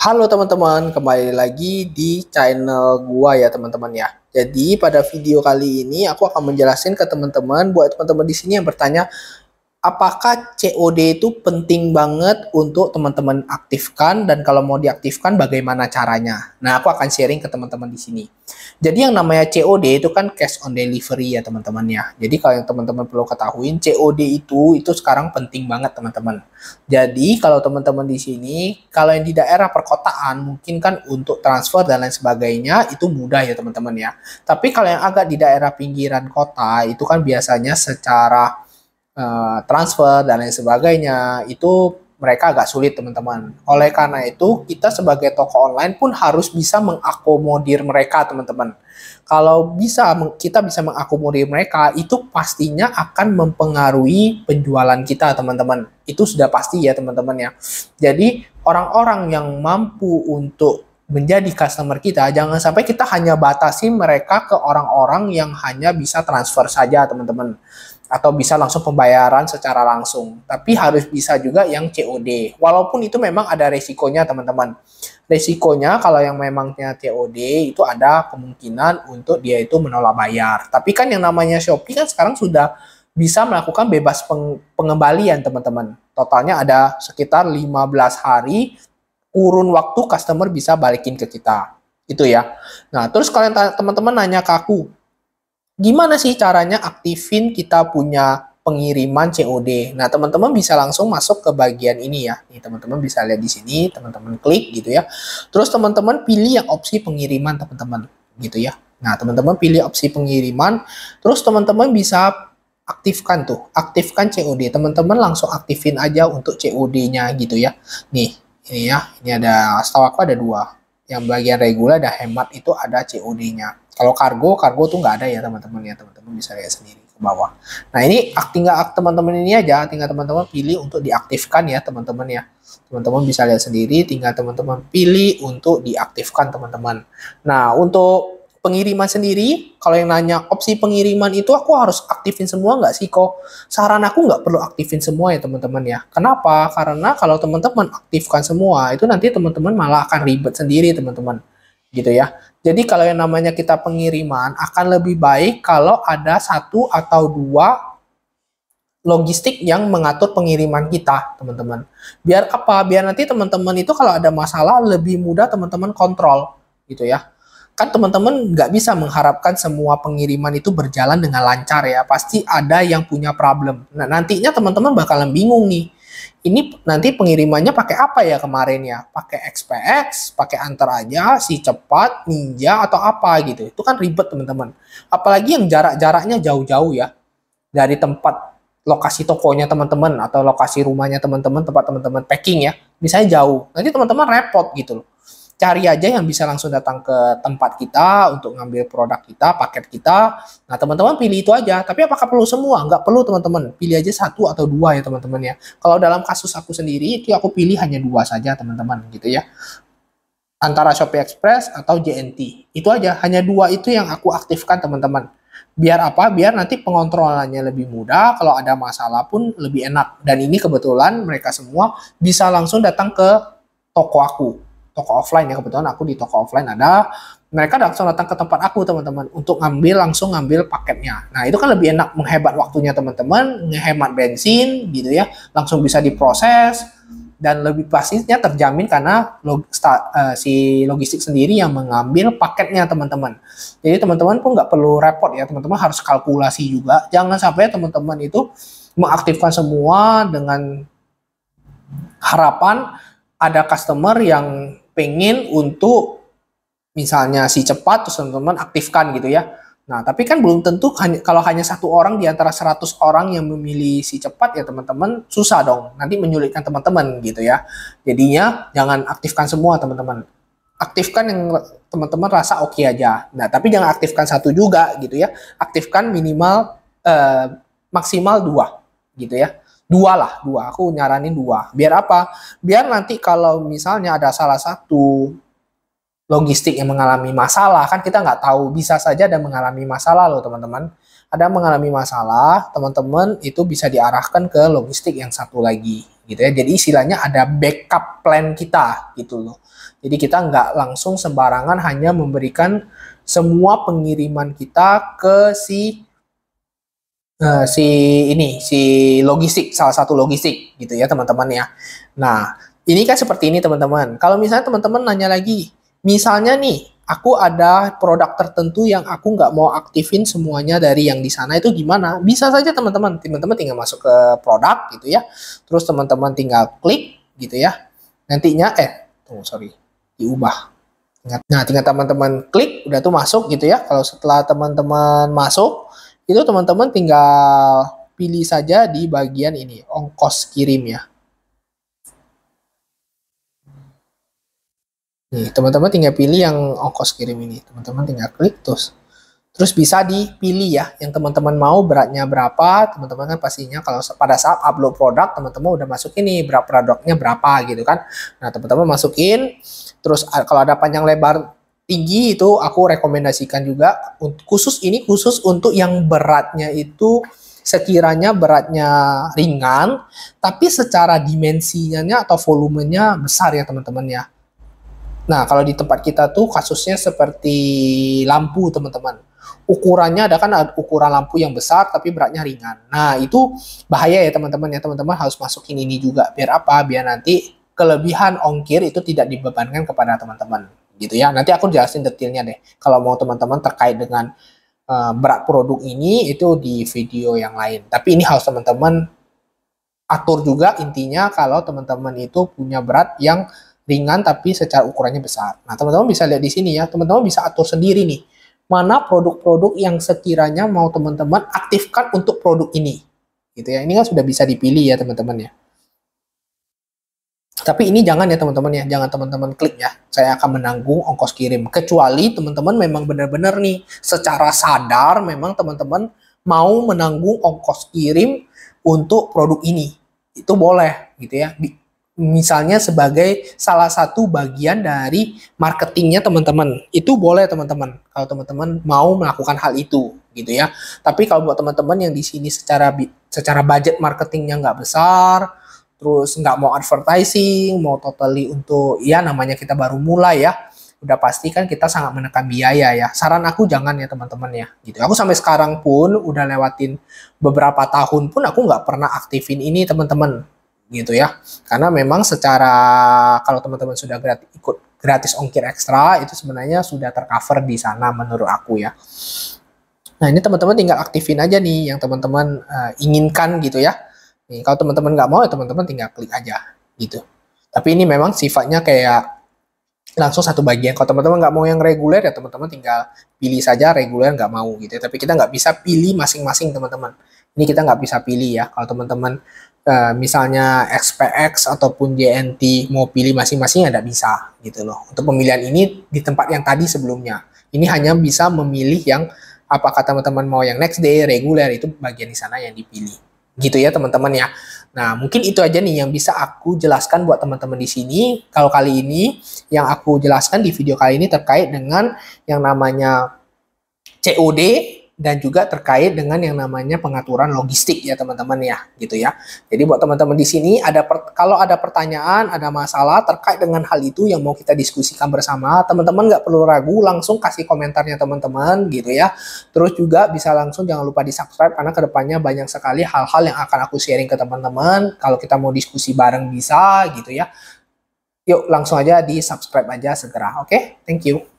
Halo teman-teman, kembali lagi di channel gua ya teman-teman ya. Jadi pada video kali ini aku akan menjelaskan ke teman-teman buat teman-teman di sini yang bertanya, apakah COD itu penting banget untuk teman-teman aktifkan dan kalau mau diaktifkan bagaimana caranya? Nah, aku akan sharing ke teman-teman di sini. Jadi yang namanya COD itu kan cash on delivery ya teman-teman ya. Jadi kalau yang teman-teman perlu ketahui, COD itu sekarang penting banget teman-teman. Jadi kalau teman-teman di sini, kalau yang di daerah perkotaan mungkin kan untuk transfer dan lain sebagainya itu mudah ya teman-teman ya. Tapi kalau yang agak di daerah pinggiran kota itu kan biasanya secara transfer dan lain sebagainya itu mereka agak sulit teman-teman. Oleh karena itu kita sebagai toko online pun harus bisa mengakomodir mereka teman-teman. Kalau kita bisa mengakomodir mereka itu pastinya akan mempengaruhi penjualan kita teman-teman. Itu sudah pasti ya teman-teman ya. Jadi orang-orang yang mampu untuk menjadi customer kita, jangan sampai kita hanya batasi mereka ke orang-orang yang hanya bisa transfer saja teman-teman atau bisa langsung pembayaran secara langsung. Tapi harus bisa juga yang COD. Walaupun itu memang ada resikonya teman-teman. Resikonya kalau yang memangnya COD itu ada kemungkinan untuk dia itu menolak bayar. Tapi kan yang namanya Shopee kan sekarang sudah bisa melakukan bebas pengembalian teman-teman. Totalnya ada sekitar 15 hari kurun waktu customer bisa balikin ke kita. Itu ya. Nah, terus kalian teman-teman nanya ke aku, gimana sih caranya aktifin kita punya pengiriman COD? Nah, teman-teman bisa langsung masuk ke bagian ini ya. Nih, teman-teman bisa lihat di sini, teman-teman klik gitu ya. Terus teman-teman pilih yang opsi pengiriman, teman-teman, gitu ya. Nah, teman-teman pilih opsi pengiriman, terus teman-teman bisa aktifkan tuh, aktifkan COD. Teman-teman langsung aktifin aja untuk COD-nya gitu ya. Nih, ini ya, ini ada, setahu aku ada dua. Yang bagian reguler ada hemat itu ada COD-nya. Kalau kargo tuh nggak ada ya teman-teman ya, teman-teman bisa lihat sendiri ke bawah. Nah ini tinggal teman-teman ini aja, tinggal teman-teman pilih untuk diaktifkan ya teman-teman ya. Teman-teman bisa lihat sendiri, tinggal teman-teman pilih untuk diaktifkan teman-teman. Nah untuk pengiriman sendiri, kalau yang nanya opsi pengiriman itu aku harus aktifin semua nggak sih kok? Saran aku nggak perlu aktifin semua ya teman-teman ya. Kenapa? Karena kalau teman-teman aktifkan semua, itu nanti teman-teman malah akan ribet sendiri teman-teman. Gitu ya. Jadi kalau yang namanya kita pengiriman akan lebih baik kalau ada satu atau dua logistik yang mengatur pengiriman kita, teman-teman. Biar apa? Biar nanti teman-teman itu kalau ada masalah lebih mudah teman-teman kontrol, gitu ya. Kan teman-teman nggak bisa mengharapkan semua pengiriman itu berjalan dengan lancar ya. Pasti ada yang punya problem. Nah, nantinya teman-teman bakalan bingung nih. Ini nanti pengirimannya pakai apa ya kemarin ya? Pakai XPX, pakai antar aja, si cepat, ninja, atau apa gitu. Itu kan ribet teman-teman. Apalagi yang jarak-jaraknya jauh-jauh ya. Dari tempat lokasi tokonya teman-teman atau lokasi rumahnya teman-teman, tempat teman-teman packing ya. Misalnya jauh. Nanti teman-teman repot gitu loh. Cari aja yang bisa langsung datang ke tempat kita untuk ngambil produk kita, paket kita. Nah, teman-teman pilih itu aja. Tapi apakah perlu semua? Nggak perlu, teman-teman. Pilih aja satu atau dua ya, teman-teman ya. Kalau dalam kasus aku sendiri, itu aku pilih hanya dua saja, teman-teman, gitu ya. Antara Shopee Express atau JNT. Itu aja, hanya dua itu yang aku aktifkan, teman-teman. Biar apa? Biar nanti pengontrolannya lebih mudah, kalau ada masalah pun lebih enak. Dan ini kebetulan mereka semua bisa langsung datang ke toko aku. Toko offline ya, kebetulan aku di toko offline ada, mereka langsung datang ke tempat aku teman-teman untuk langsung ngambil paketnya. Nah itu kan lebih enak, menghemat waktunya teman-teman, menghemat bensin gitu ya, langsung bisa diproses dan lebih pastinya terjamin karena si logistik sendiri yang mengambil paketnya teman-teman. Jadi teman-teman pun nggak perlu repot ya, teman-teman harus kalkulasi juga. Jangan sampai teman-teman itu mengaktifkan semua dengan harapan ada customer yang pengen untuk misalnya si cepat terus teman-teman aktifkan gitu ya. Nah, tapi kan belum tentu kalau hanya satu orang di antara 100 orang yang memilih si cepat ya teman-teman susah dong. Nanti menyulitkan teman-teman gitu ya. Jadinya jangan aktifkan semua teman-teman. Aktifkan yang teman-teman rasa oke aja. Nah, tapi jangan aktifkan satu juga gitu ya. Aktifkan minimal maksimal dua gitu ya. Dua lah, dua. Aku nyaranin dua. Biar apa? Biar nanti kalau misalnya ada salah satu logistik yang mengalami masalah, kan kita nggak tahu, bisa saja ada mengalami masalah loh teman-teman. Ada mengalami masalah, teman-teman itu bisa diarahkan ke logistik yang satu lagi. gitu ya. Jadi istilahnya ada backup plan kita gitu loh. Jadi kita nggak langsung sembarangan hanya memberikan semua pengiriman kita ke si si logistik, salah satu logistik gitu ya teman-teman ya. Nah, ini kan seperti ini teman-teman. Kalau misalnya teman-teman nanya lagi, misalnya nih, aku ada produk tertentu yang aku nggak mau aktifin semuanya dari yang di sana, itu gimana? Bisa saja teman-teman. Teman-teman tinggal masuk ke produk gitu ya. Terus teman-teman tinggal klik gitu ya. Nantinya, tunggu sorry, diubah. Nah, tinggal teman-teman klik, udah tuh masuk gitu ya. Kalau setelah teman-teman masuk, itu teman-teman tinggal pilih saja di bagian ini, ongkos kirim ya. Nih, teman-teman tinggal pilih yang ongkos kirim ini. Teman-teman tinggal klik terus bisa dipilih ya yang teman-teman mau beratnya berapa. Teman-teman kan pastinya kalau pada saat upload produk teman-teman udah masukin nih berat produknya berapa gitu kan. Nah, teman-teman masukin terus kalau ada panjang lebar tinggi itu aku rekomendasikan juga khusus untuk yang beratnya itu sekiranya beratnya ringan tapi secara dimensinya atau volumenya besar ya teman-teman ya. Nah, kalau di tempat kita tuh kasusnya seperti lampu, teman-teman. Ukurannya ada kan ukuran lampu yang besar tapi beratnya ringan. Nah, itu bahaya ya teman-teman ya. Teman-teman harus masukin ini juga. Biar apa? Biar nanti kelebihan ongkir itu tidak dibebankan kepada teman-teman. Gitu ya. Nanti aku jelasin detailnya deh. Kalau mau teman-teman terkait dengan berat produk ini itu di video yang lain. Tapi ini harus teman-teman atur juga intinya kalau teman-teman itu punya berat yang ringan tapi secara ukurannya besar. Nah, teman-teman bisa lihat di sini ya, teman-teman bisa atur sendiri nih, mana produk-produk yang sekiranya mau teman-teman aktifkan untuk produk ini. Gitu ya, ini kan sudah bisa dipilih ya teman-teman ya. Tapi ini jangan ya teman-teman ya, jangan teman-teman klik ya, saya akan menanggung ongkos kirim. Kecuali teman-teman memang benar-benar nih, secara sadar memang teman-teman mau menanggung ongkos kirim untuk produk ini. Itu boleh gitu ya, misalnya sebagai salah satu bagian dari marketingnya teman-teman. Itu boleh teman-teman kalau teman-teman mau melakukan hal itu gitu ya. Tapi kalau buat teman-teman yang di sini secara budget marketingnya nggak besar, terus nggak mau advertising, mau totally untuk ya namanya kita baru mulai ya, udah pasti kan kita sangat menekan biaya ya. Saran aku jangan ya teman-teman ya gitu. Aku sampai sekarang pun udah lewatin beberapa tahun pun aku nggak pernah aktifin ini teman-teman gitu ya, karena memang secara kalau teman-teman sudah ikut gratis ongkir ekstra itu sebenarnya sudah tercover di sana menurut aku ya. Nah, ini teman-teman tinggal aktifin aja nih yang teman-teman inginkan gitu ya. Nih, kalau teman-teman nggak mau ya teman-teman tinggal klik aja gitu. Tapi ini memang sifatnya kayak langsung satu bagian. Kalau teman-teman nggak mau yang reguler ya teman-teman tinggal pilih saja reguler nggak mau gitu ya. Tapi kita nggak bisa pilih masing-masing teman-teman. Ini kita nggak bisa pilih ya. Kalau teman-teman misalnya XPX ataupun JNT mau pilih masing-masing ada bisa gitu loh. Untuk pemilihan ini di tempat yang tadi sebelumnya. Ini hanya bisa memilih yang apakah teman-teman mau yang next day, reguler itu bagian di sana yang dipilih. Gitu ya teman-teman ya. Nah, mungkin itu aja nih yang bisa aku jelaskan buat teman-teman di sini. Kalau kali ini yang aku jelaskan di video kali ini terkait dengan yang namanya COD dan juga terkait dengan yang namanya pengaturan logistik ya teman-teman ya gitu ya. Jadi buat teman-teman di sini kalau ada pertanyaan, ada masalah terkait dengan hal itu yang mau kita diskusikan bersama, teman-teman nggak perlu ragu, langsung kasih komentarnya teman-teman gitu ya. Terus juga bisa langsung jangan lupa di-subscribe karena kedepannya banyak sekali hal-hal yang akan aku sharing ke teman-teman. Kalau kita mau diskusi bareng bisa gitu ya. Yuk langsung aja di-subscribe aja segera. Oke, thank you.